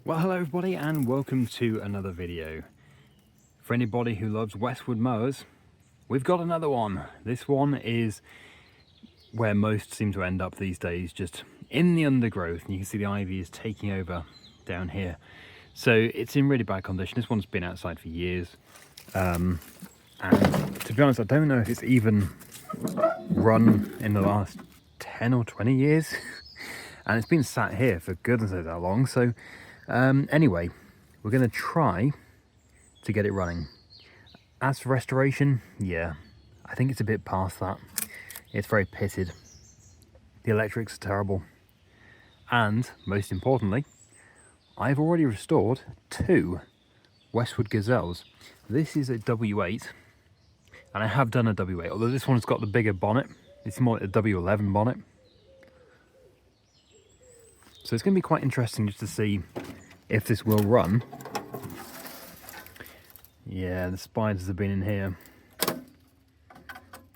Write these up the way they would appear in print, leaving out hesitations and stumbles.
Well, hello everybody and welcome to another video. For anybody who loves Westwood mowers, we've got another one. This one is where most seem to end up these days, just in the undergrowth, and you can see the ivy is taking over down here. So it's in really bad condition. This one's been outside for years. And to be honest, I don't know if it's even run in the last 10 or 20 years. And it's been sat here for goodness knows how long. So anyway, we're going to try to get it running. As for restoration, yeah, I think it's a bit past that. It's very pitted. The electrics are terrible. And most importantly, I've already restored 2 Westwood Gazelles. This is a W8, and I have done a W8, although this one's got the bigger bonnet. It's more like a W11 bonnet. So it's going to be quite interesting just to see if this will run. Yeah, the spiders have been in here. But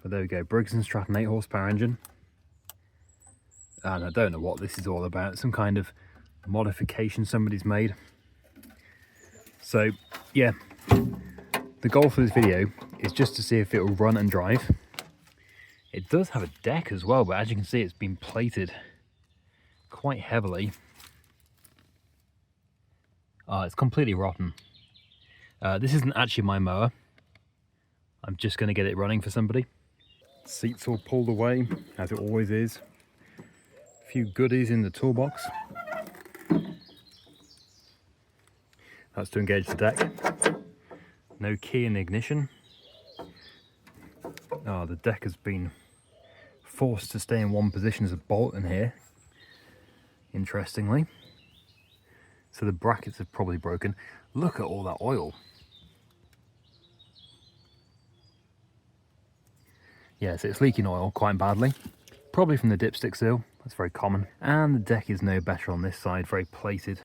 there we go, Briggs & Stratton 8 horsepower engine. And I don't know what this is all about, some kind of modification somebody's made. So yeah, the goal for this video is just to see if it will run and drive. It does have a deck as well, but as you can see it's been plated quite heavily. It's completely rotten. This isn't actually my mower. I'm just going to get it running for somebody. Seats all pulled away, as it always is. A few goodies in the toolbox. That's to engage the deck. No key in the ignition. The deck has been forced to stay in one position as a bolt in here, interestingly. So the brackets have probably broken. Look at all that oil. Yes, it's leaking oil quite badly. Probably from the dipstick seal, that's very common. And the deck is no better on this side, very plated.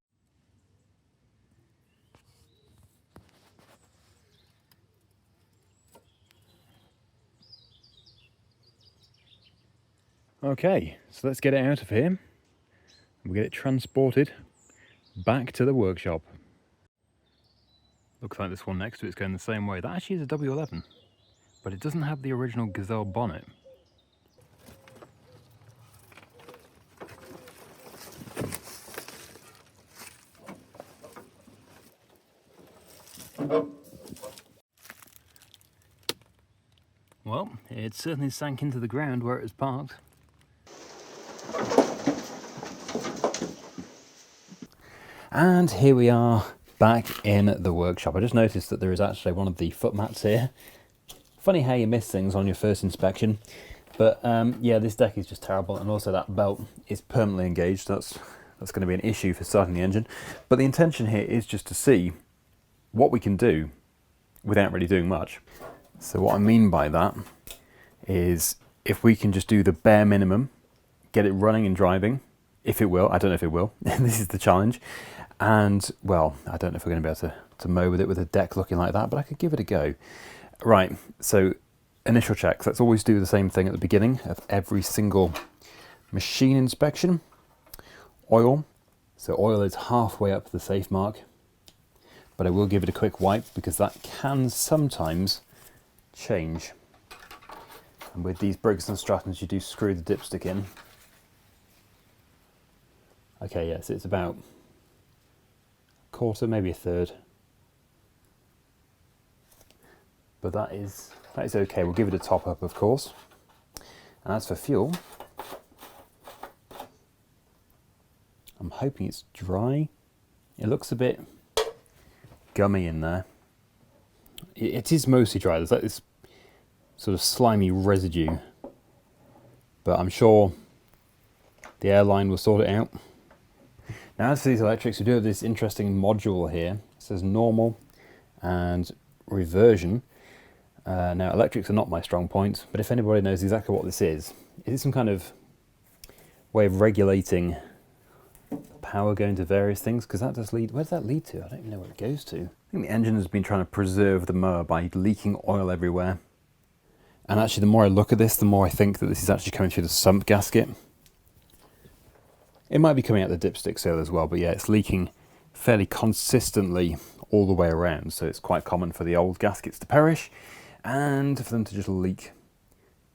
Okay, so let's get it out of here. We'll get it transported back to the workshop. Looks like this one next to it's going the same way. That actually is a W11, but it doesn't have the original Gazelle bonnet. Well, it certainly sank into the ground where it was parked. And here we are back in the workshop. I just noticed that there is actually one of the foot mats here. Funny how you miss things on your first inspection. But yeah, this deck is just terrible, and also that belt is permanently engaged. That's going to be an issue for starting the engine. But the intention here is just to see what we can do without really doing much. So what I mean by that is if we can just do the bare minimum, get it running and driving, if it will. I don't know if it will. This is the challenge. And, well, I don't know if we're going to be able to mow with it with a deck looking like that, but I could give it a go. Right, so initial checks. Let's always do the same thing at the beginning of every single machine inspection. Oil. So oil is halfway up the safe mark, but I will give it a quick wipe because that can sometimes change. And with these Briggs & Strattons, you do screw the dipstick in. Okay, yes, it's about a quarter, maybe a third. But that is okay. We'll give it a top up, of course. And as for fuel, I'm hoping it's dry. It looks a bit gummy in there. It is mostly dry. There's like this sort of slimy residue, but I'm sure the airline will sort it out. Now, as for these electrics, we do have this interesting module here. It says normal and reversion. Now, electrics are not my strong point, but if anybody knows exactly what this is it some kind of way of regulating power going to various things? Because that does lead, where does that lead to? I don't even know where it goes to. I think the engine has been trying to preserve the mower by leaking oil everywhere. And actually, the more I look at this, the more I think that this is actually coming through the sump gasket. It might be coming out the dipstick seal as well, but yeah, it's leaking fairly consistently all the way around, so it's quite common for the old gaskets to perish and for them to just leak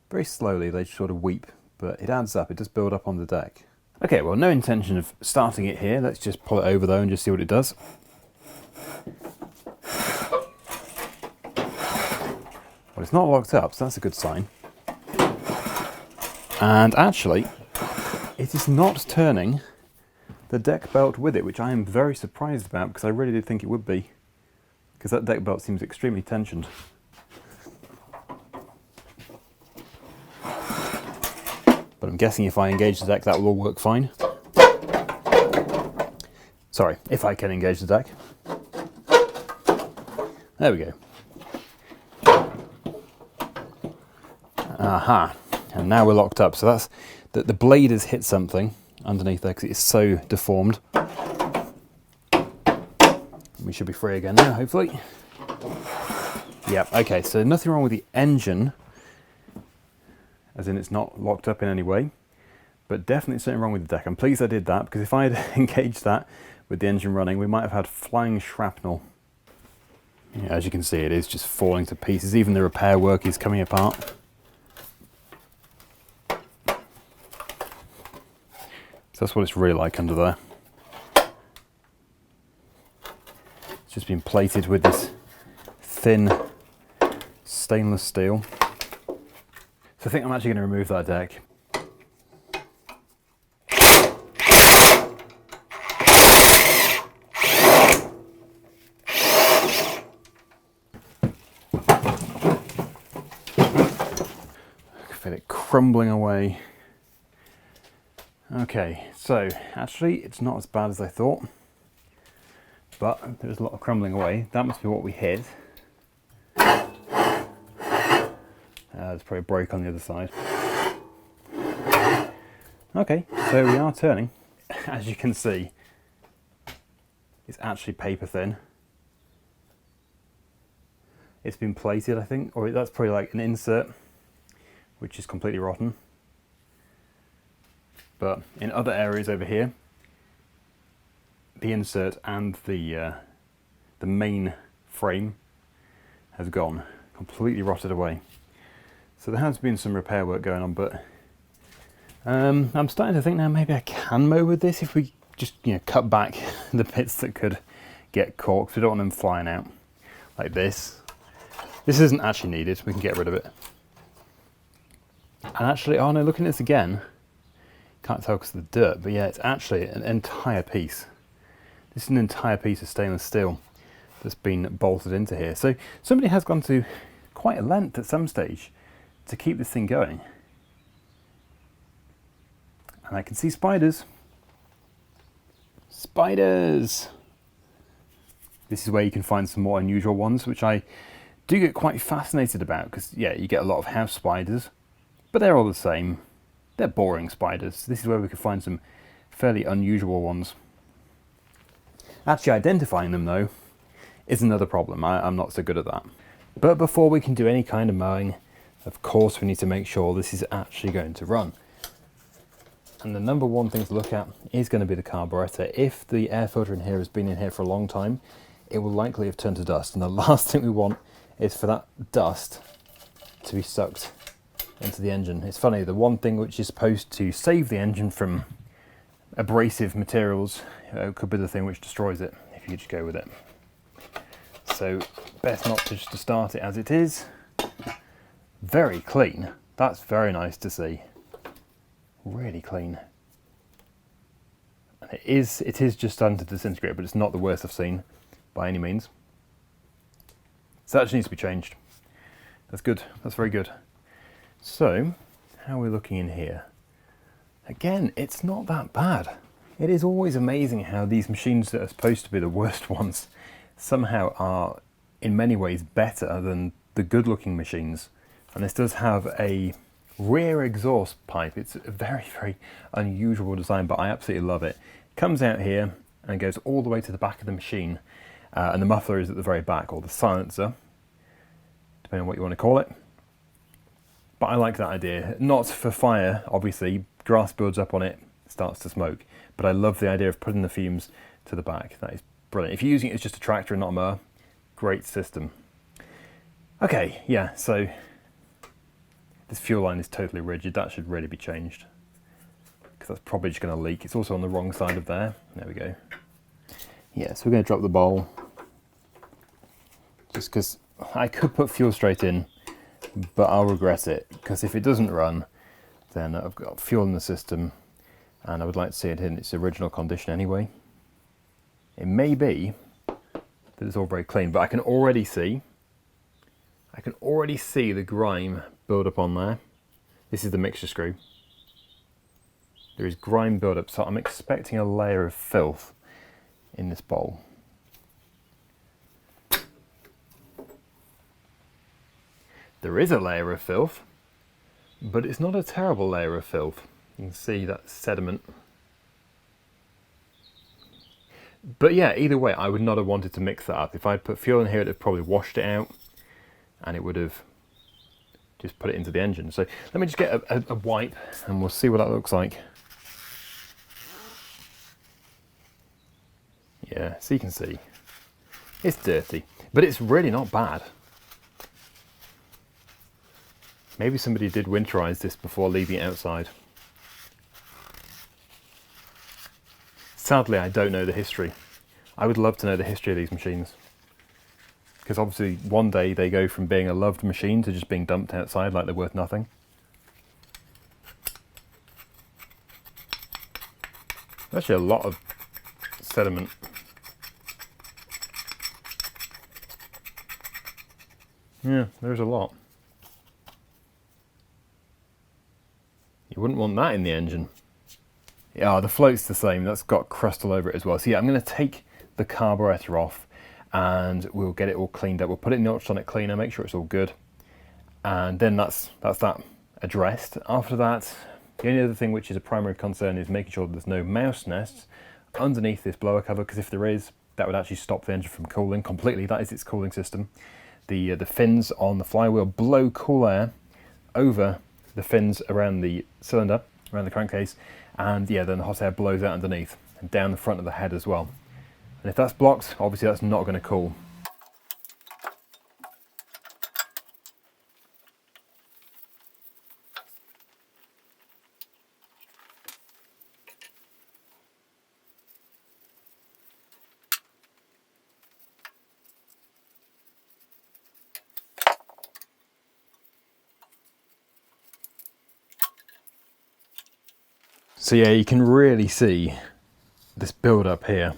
very slowly. They just sort of weep, but it adds up, it does build up on the deck. Okay, well, no intention of starting it here. Let's just pull it over though and just see what it does. Well, it's not locked up, so that's a good sign. And actually, it is not turning the deck belt with it, which I am very surprised about, because I really did think it would be, because that deck belt seems extremely tensioned. But I'm guessing if I engage the deck, that will all work fine. Sorry, if I can engage the deck. There we go. Aha, and now we're locked up. So that's the blade has hit something underneath there because it is so deformed. We should be free again now, hopefully. Yep, okay, so nothing wrong with the engine, as in it's not locked up in any way, but definitely something wrong with the deck. I'm pleased I did that, because if I had engaged that with the engine running, we might have had flying shrapnel. Yeah, as you can see, it is just falling to pieces. Even the repair work is coming apart. So that's what it's really like under there. It's just been plated with this thin stainless steel. So I think I'm actually going to remove that deck. I can feel it crumbling away. Okay, so actually it's not as bad as I thought, but there's a lot of crumbling away. That must be what we hit. There's probably a break on the other side. Okay, so we are turning. As you can see, it's actually paper thin. It's been plated, I think, or that's probably like an insert, which is completely rotten. But in other areas over here, the insert and the main frame has gone, completely rotted away. So there has been some repair work going on, but I'm starting to think now maybe I can mow with this if we just cut back the bits that could get caught, because we don't want them flying out like this. This isn't actually needed, we can get rid of it. And actually, oh no, looking at this again, can't tell because of the dirt, but yeah, it's actually an entire piece. This is an entire piece of stainless steel that's been bolted into here. So somebody has gone to quite a length at some stage to keep this thing going. And I can see spiders. Spiders! This is where you can find some more unusual ones, which I do get quite fascinated about, because yeah, you get a lot of house spiders, but they're all the same. They're boring spiders. This is where we can find some fairly unusual ones. Actually identifying them though is another problem. I'm not so good at that. But before we can do any kind of mowing, of course we need to make sure this is actually going to run. And the number one thing to look at is going to be the carburetor. If the air filter in here has been in here for a long time, it will likely have turned to dust. And the last thing we want is for that dust to be sucked into the engine. It's funny, the one thing which is supposed to save the engine from abrasive materials could be the thing which destroys it if you just go with it. So best not just to start it as it is. Very clean. That's very nice to see. Really clean. And it is just starting to disintegrate, but it's not the worst I've seen by any means. So that actually needs to be changed. That's good. That's very good. So, how are we looking in here? Again, it's not that bad. It is always amazing how these machines that are supposed to be the worst ones somehow are in many ways better than the good looking machines. And this does have a rear exhaust pipe. It's a very, very unusual design, but I absolutely love it. It comes out here and goes all the way to the back of the machine. And the muffler is at the very back, or the silencer, depending on what you want to call it. But I like that idea. Not for fire, obviously. Grass builds up on it, starts to smoke. But I love the idea of putting the fumes to the back. That is brilliant. If you're using it as just a tractor and not a mower, great system. Okay, yeah, so this fuel line is totally rigid. That should really be changed, because that's probably just going to leak. It's also on the wrong side of there. There we go. Yeah, so we're going to drop the bowl, just because I could put fuel straight in, but I'll regret it, because if it doesn't run, then I've got fuel in the system, and I would like to see it in its original condition anyway. It may be that it's all very clean, but I can already see the grime build up on there. This is the mixture screw. There is grime build up, so I'm expecting a layer of filth in this bowl. There is a layer of filth, but it's not a terrible layer of filth. You can see that sediment. But yeah, either way, I would not have wanted to mix that up. If I'd put fuel in here, it would have probably washed it out, and it would have just put it into the engine. So let me just get a wipe, and we'll see what that looks like. Yeah, so you can see, it's dirty, but it's really not bad. Maybe somebody did winterize this before leaving it outside. Sadly, I don't know the history. I would love to know the history of these machines, because obviously one day they go from being a loved machine to just being dumped outside like they're worth nothing. Actually, a lot of sediment. Yeah, there's a lot. You wouldn't want that in the engine. Yeah, the float's the same. That's got crust all over it as well. So yeah, I'm going to take the carburetor off, and we'll get it all cleaned up. We'll put it in the ultrasonic cleaner, make sure it's all good, and then that's that addressed. After that, the only other thing which is a primary concern is making sure that there's no mouse nests underneath this blower cover, because if there is, that would actually stop the engine from cooling completely. That is its cooling system. The fins on the flywheel blow cool air over the fins around the cylinder, around the crankcase, and yeah, then the hot air blows out underneath and down the front of the head as well. And if that's blocked, obviously that's not going to cool. So yeah, you can really see this build up here.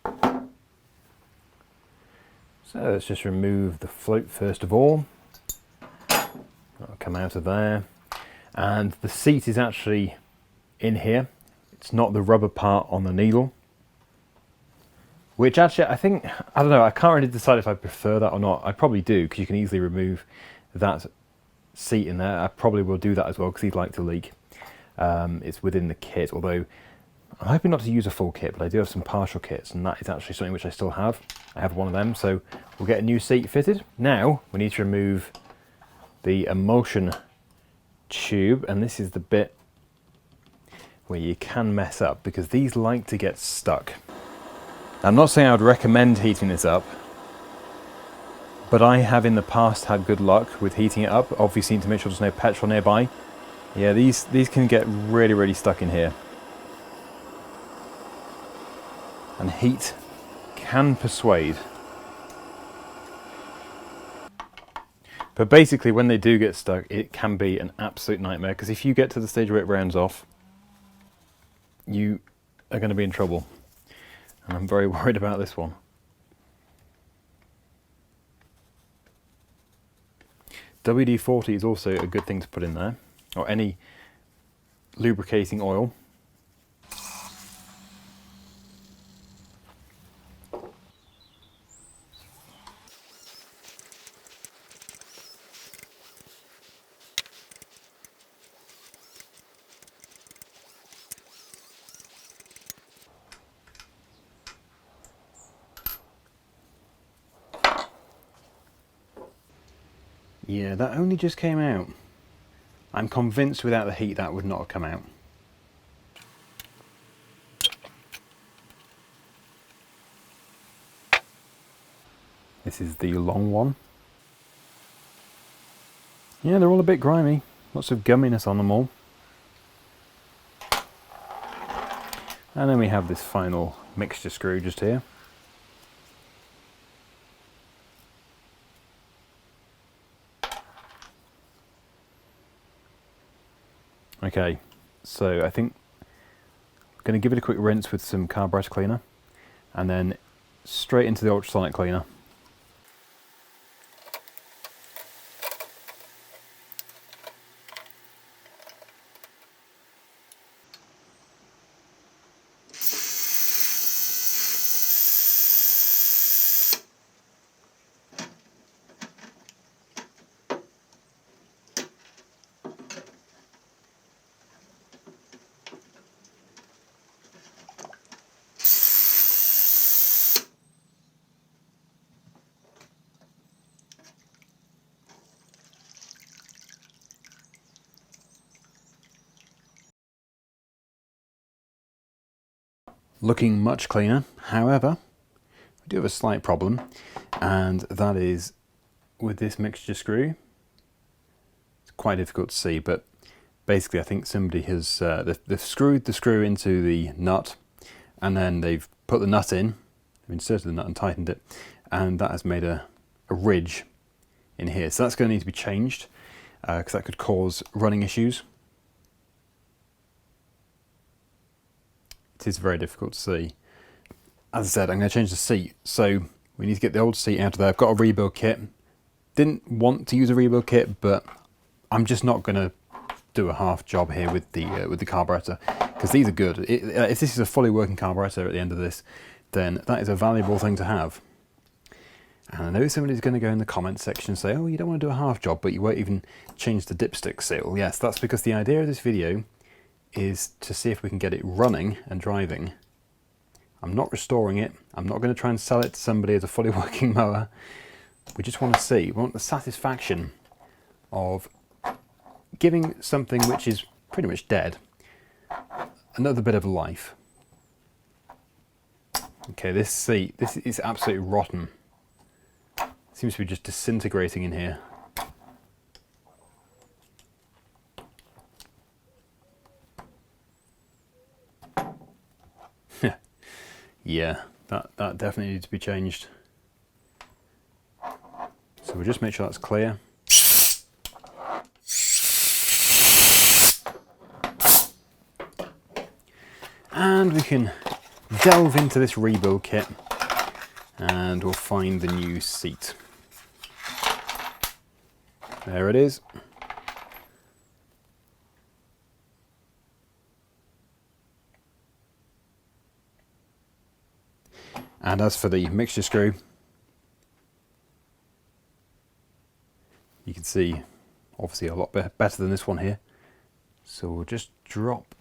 So let's just remove the float first of all. That'll come out of there. And the seat is actually in here. It's not the rubber part on the needle. Which actually, I think, I don't know, I can't really decide if I prefer that or not. I probably do, because you can easily remove that seat in there. I probably will do that as well, because he'd like to leak. It's within the kit, although I'm hoping not to use a full kit, but I do have some partial kits, and that is actually something which I still have. I have one of them, so we'll get a new seat fitted. Now we need to remove the emulsion tube, and this is the bit where you can mess up, because these like to get stuck. I'm not saying I would recommend heating this up, but I have in the past had good luck with heating it up. Obviously, need to make sure there's no petrol nearby. Yeah, these can get really, really stuck in here. And heat can persuade. But basically, when they do get stuck, it can be an absolute nightmare, because if you get to the stage where it rounds off, you are going to be in trouble. And I'm very worried about this one. WD-40 is also a good thing to put in there, or any lubricating oil. Yeah, that only just came out. I'm convinced without the heat that would not have come out. This is the long one. Yeah, they're all a bit grimy. Lots of gumminess on them all. And then we have this final mixture screw just here. Okay, so I think I'm going to give it a quick rinse with some carburetor cleaner and then straight into the ultrasonic cleaner. Looking much cleaner. However, we do have a slight problem, and that is with this mixture screw. It's quite difficult to see, but basically I think somebody has they've screwed the screw into the nut, and then they've put the nut in, they've inserted the nut and tightened it, and that has made a ridge in here. So that's going to need to be changed, because that could cause running issues. It is very difficult to see. As I said, I'm going to change the seat, so we need to get the old seat out of there. I've got a rebuild kit. Didn't want to use a rebuild kit, but I'm just not going to do a half job here with the carburetor, because these are good. If this is a fully working carburetor at the end of this, then that is a valuable thing to have. And I know somebody's going to go in the comments section and say, oh, you don't want to do a half job, but you won't even change the dipstick seal. Yes, that's because the idea of this video is to see if we can get it running and driving. I'm not restoring it. I'm not going to try and sell it to somebody as a fully working mower. We just want to see, we want the satisfaction of giving something which is pretty much dead another bit of life. Okay, this seat, this is absolutely rotten. It seems to be just disintegrating in here. Yeah, that definitely needs to be changed. So we'll just make sure that's clear. And we can delve into this rebuild kit and we'll find the new seat. There it is. And as for the mixture screw, you can see obviously a lot better than this one here. So we'll just drop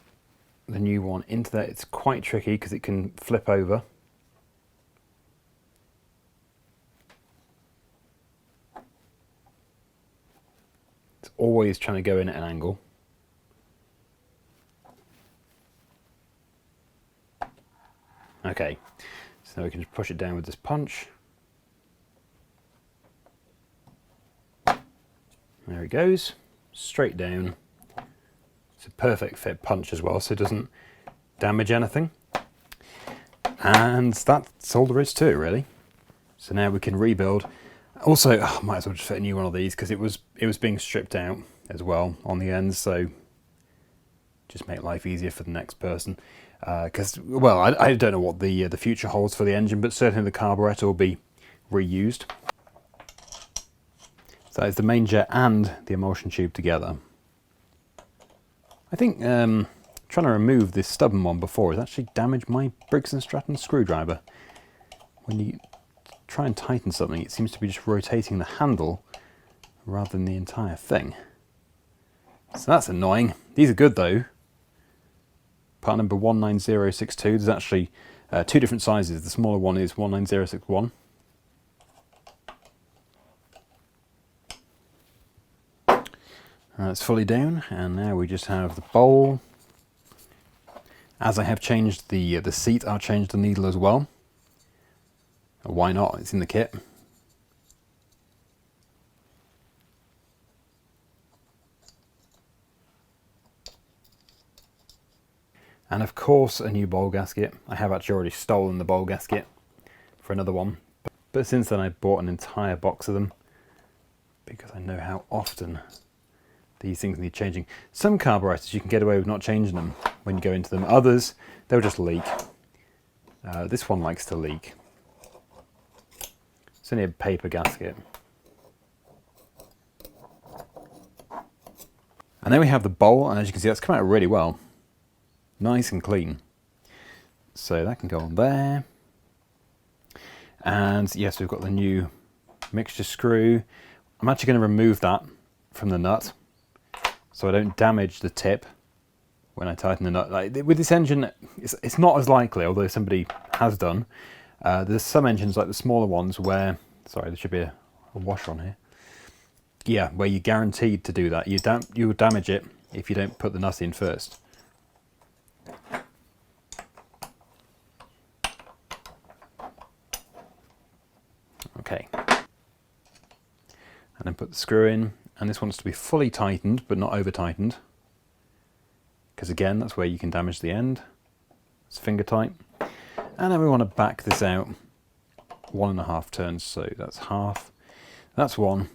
the new one into there. It's quite tricky because it can flip over. It's always trying to go in at an angle. Okay. So we can just push it down with this punch. There it goes, straight down. It's a perfect fit punch as well, so it doesn't damage anything. And that's all there is to it, really. So now we can rebuild. Also, might as well just fit a new one of these because it was being stripped out as well on the ends, so just make life easier for the next person. Because, well, I don't know what the future holds for the engine, but certainly the carburetor will be reused. So that is the main jet and the emulsion tube together. I think trying to remove this stubborn one before has actually damaged my Briggs & Stratton screwdriver. When you try and tighten something, it seems to be just rotating the handle rather than the entire thing. So that's annoying. These are good though. Part number 19062, there's actually two different sizes. The smaller one is 19061. It's fully down, and now we just have the bowl. As I have changed the seat, I'll change the needle as well. Why not? It's in the kit. And of course a new bowl gasket. I have actually already stolen the bowl gasket for another one, but since then I bought an entire box of them because I know how often these things need changing. Some carburetors you can get away with not changing them when you go into them. Others, they'll just leak. This one likes to leak. It's only a paper gasket. And then we have the bowl, and as you can see, that's come out really well. Nice and clean. So that can go on there. And yes, we've got the new mixture screw. I'm actually going to remove that from the nut so I don't damage the tip when I tighten the nut. Like, with this engine, it's not as likely, although somebody has done. There's some engines, like the smaller ones, where, sorry, there should be a washer on here. Yeah, where you're guaranteed to do that. You will damage it if you don't put the nut in first. Okay. And then put the screw in, and this wants to be fully tightened but not over tightened, because again that's where you can damage the end. It's finger tight. And then we want to back this out 1.5 turns, so that's half, that's 1,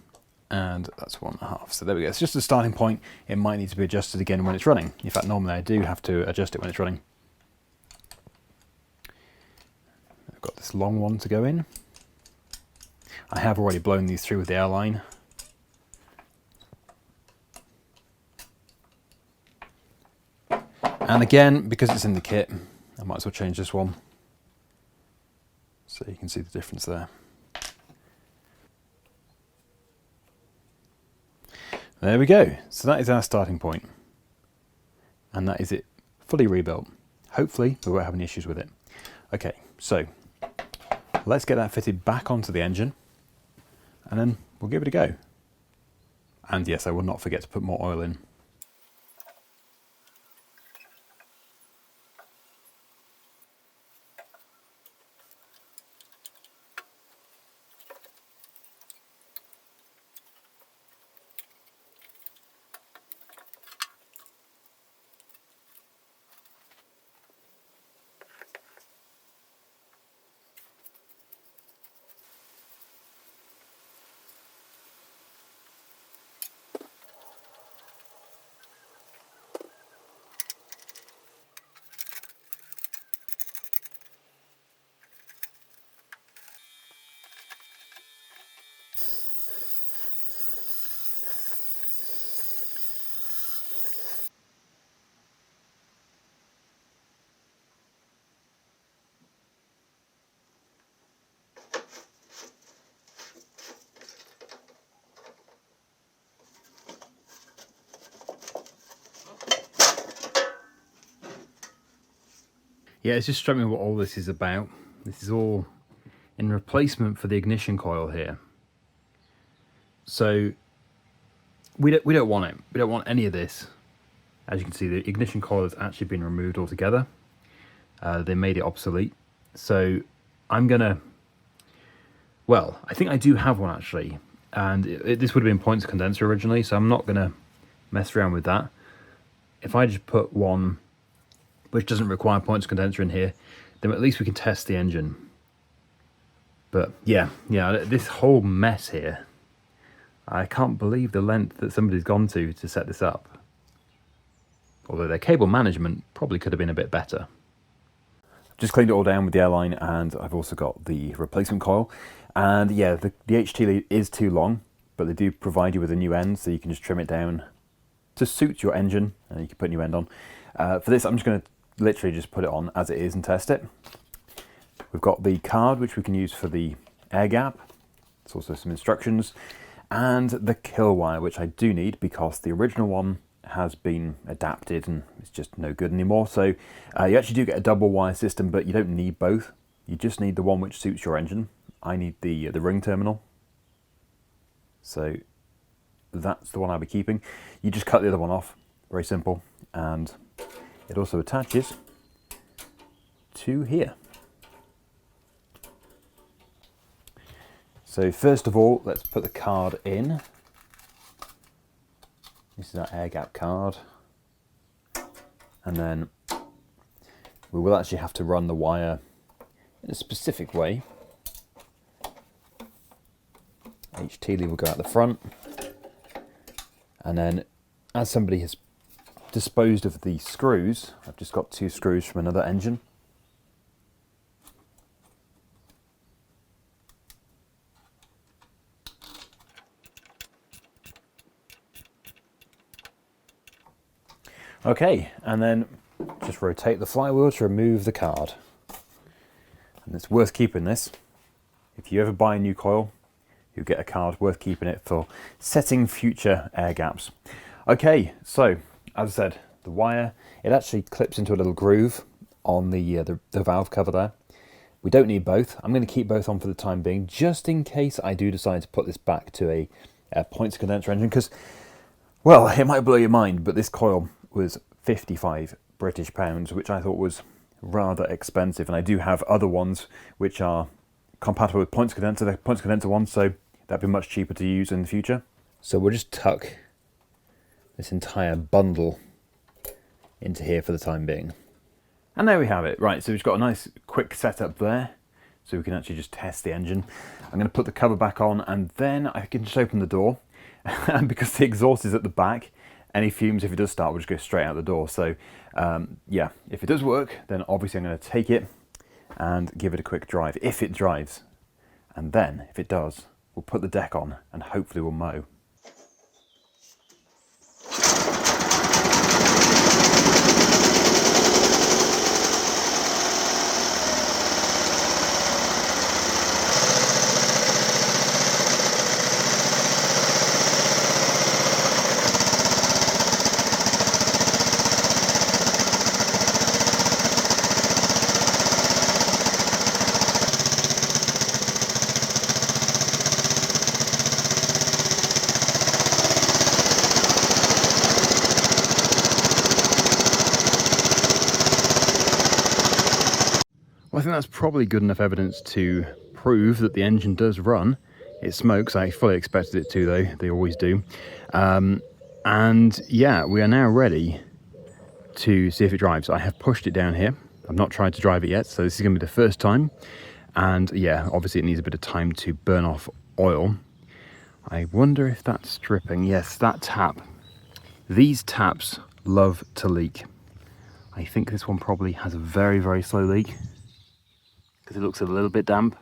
and that's 1.5. So there we go. It's just a starting point. It might need to be adjusted again when it's running. In fact, normally I do have to adjust it when it's running. I've got this long one to go in. I have already blown these through with the airline. And again, because it's in the kit, I might as well change this one so you can see the difference there. There we go. So that is our starting point. And that is it fully rebuilt. Hopefully we won't have any issues with it. Okay, so let's get that fitted back onto the engine and then we'll give it a go. And yes, I will not forget to put more oil in. Yeah, it's just struck me what all this is about. This is all in replacement for the ignition coil here. So we don't want it. We don't want any of this. As you can see, the ignition coil has actually been removed altogether. They made it obsolete. So I'm gonna, well, I think I do have one actually, and this would have been points condenser originally, so I'm not gonna mess around with that. If I just put one which doesn't require points condenser in here, then at least we can test the engine. But yeah, this whole mess here, I can't believe the length that somebody's gone to set this up. Although their cable management probably could have been a bit better. Just cleaned it all down with the airline, and I've also got the replacement coil. And yeah, the HT lead is too long, but they do provide you with a new end, so you can just trim it down to suit your engine, and you can put a new end on. For this, I'm just going to literally just put it on as it is and test it. We've got the card, which we can use for the air gap. There's also some instructions, and the kill wire, which I do need because the original one has been adapted and it's just no good anymore. So you actually do get a double wire system, but you don't need both. You just need the one which suits your engine. I need the ring terminal. So that's the one I'll be keeping. You just cut the other one off, very simple, and it also attaches to here. So first of all, let's put the card in. This is our air gap card. And then we will actually have to run the wire in a specific way. HT lead will go out the front, and then as somebody has disposed of the screws, I've just got 2 screws from another engine. Okay, and then just rotate the flywheel to remove the card. And it's worth keeping this. If you ever buy a new coil, you'll get a card, worth keeping it for setting future air gaps. Okay, so as I said, the wire, it actually clips into a little groove on the valve cover there. We don't need both. I'm going to keep both on for the time being, just in case I do decide to put this back to a points condenser engine, because, well, it might blow your mind, but this coil was 55 British pounds, which I thought was rather expensive, and I do have other ones which are compatible with points condenser, the points condenser ones, so that'd be much cheaper to use in the future. So we'll just tuck this entire bundle into here for the time being. And there we have it. Right, so we've got a nice quick setup there, so we can actually just test the engine. I'm going to put the cover back on, and then I can just open the door. And because the exhaust is at the back, any fumes, if it does start, will just go straight out the door. So yeah, if it does work, then obviously I'm going to take it and give it a quick drive, if it drives. And then, if it does, we'll put the deck on and hopefully we'll mow. Well, I think that's probably good enough evidence to prove that the engine does run. It smokes. I fully expected it to, though. They always do. And yeah, we are now ready to see if it drives. I have pushed it down here. I've not tried to drive it yet, so this is going to be the first time. And yeah, obviously it needs a bit of time to burn off oil. I wonder if that's stripping. Yes, that tap. These taps love to leak. I think this one probably has a very, very slow leak, because it looks a little bit damp,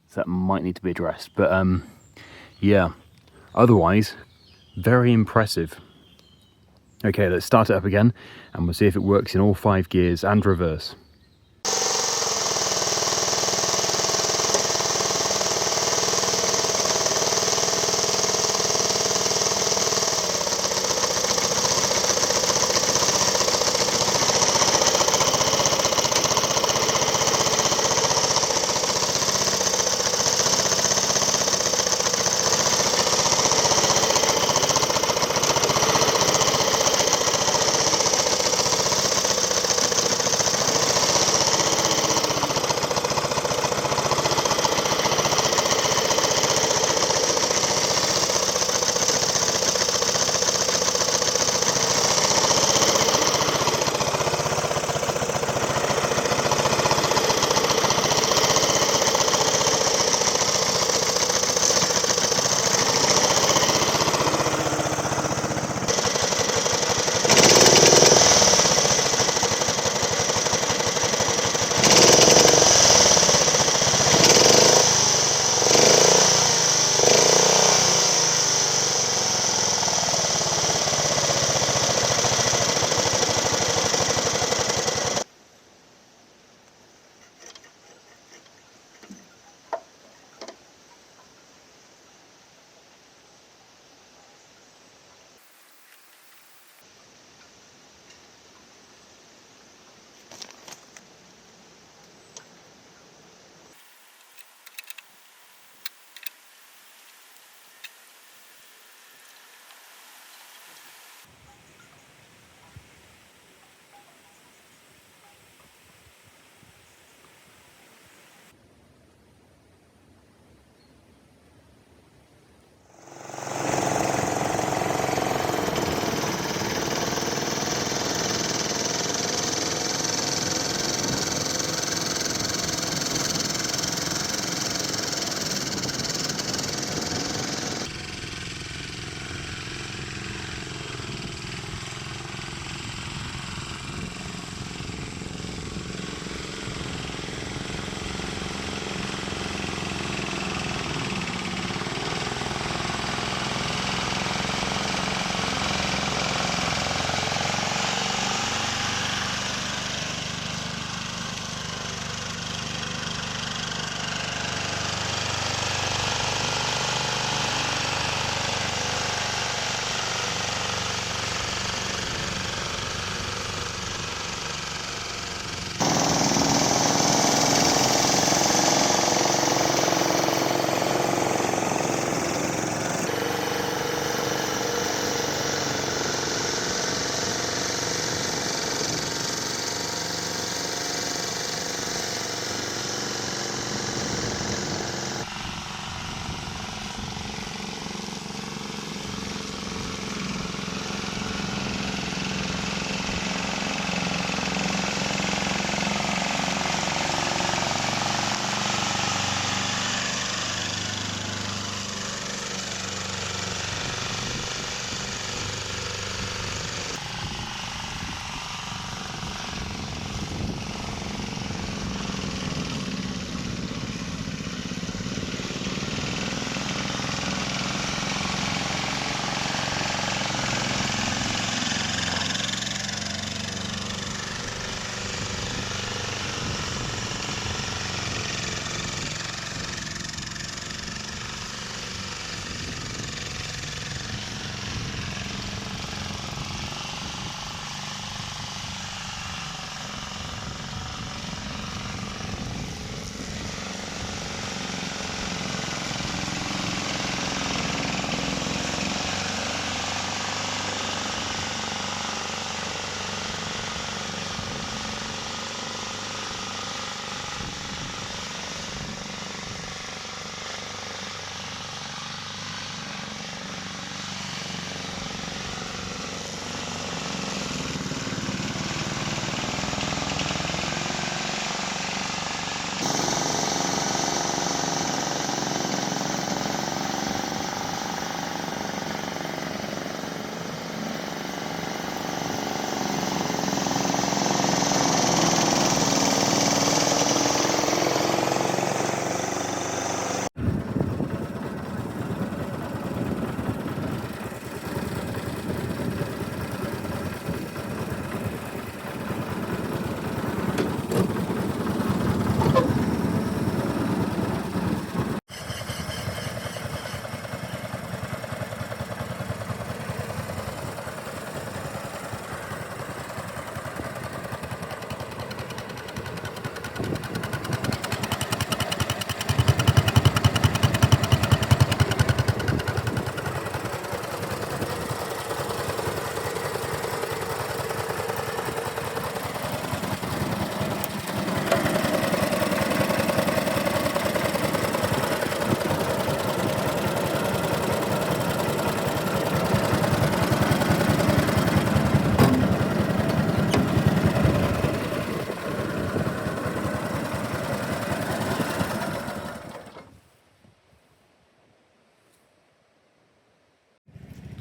so that might need to be addressed. But yeah, otherwise, very impressive. Okay, let's start it up again, and we'll see if it works in all 5 gears and reverse.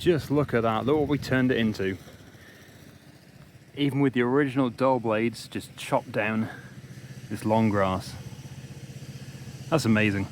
Just look at that, look what we turned it into. Even with the original dull blades, just chopped down this long grass. That's amazing.